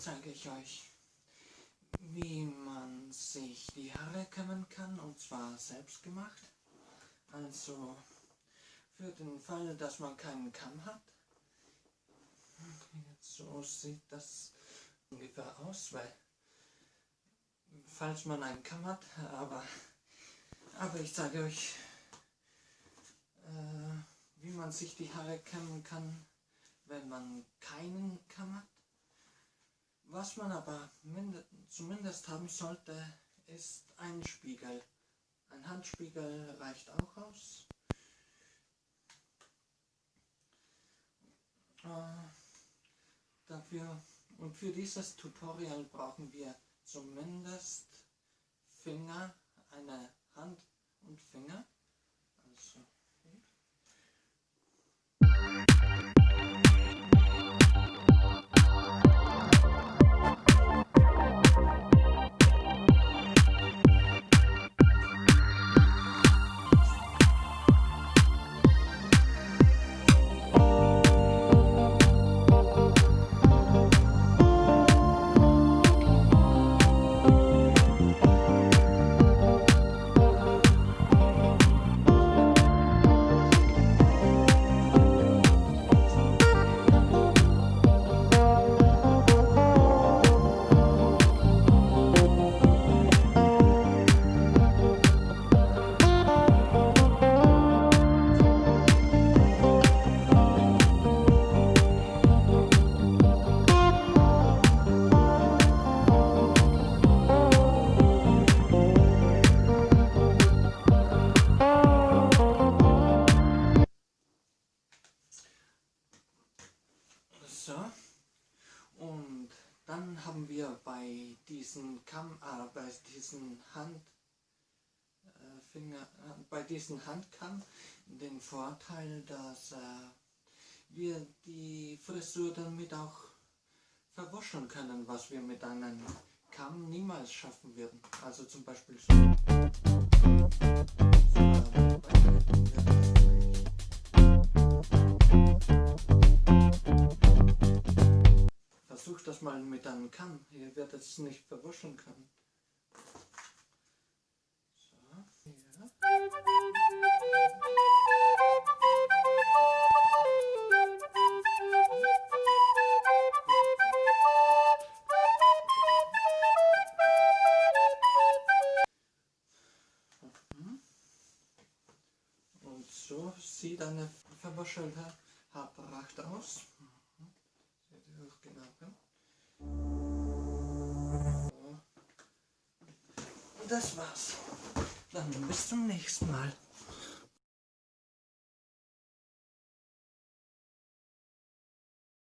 zeige ich euch, wie man sich die Haare kämmen kann, und zwar selbst gemacht. Also für den Fall, dass man keinen Kamm hat. So sieht das ungefähr aus, weil falls man einen Kamm hat, aber ich zeige euch, wie man sich die Haare kämmen kann, wenn man keinen Kamm hat. Was man aber zumindest haben sollte, ist ein Spiegel. Ein Handspiegel reicht auch aus. Für dieses Tutorial brauchen wir zumindest Finger, eine Hand und Finger. Also so. Und dann haben wir bei diesen Handkamm den Vorteil, dass wir die Frisur damit auch verwuscheln können, was wir mit einem Kamm niemals schaffen würden. Also zum Beispiel so. Versucht das mal mit einem Kamm, ihr werdet es nicht verwuscheln können. So, ja. Und so sieht eine verwuschelte Haarpracht aus. Seht ihr auch genau. Und das war's. Dann bis zum nächsten Mal.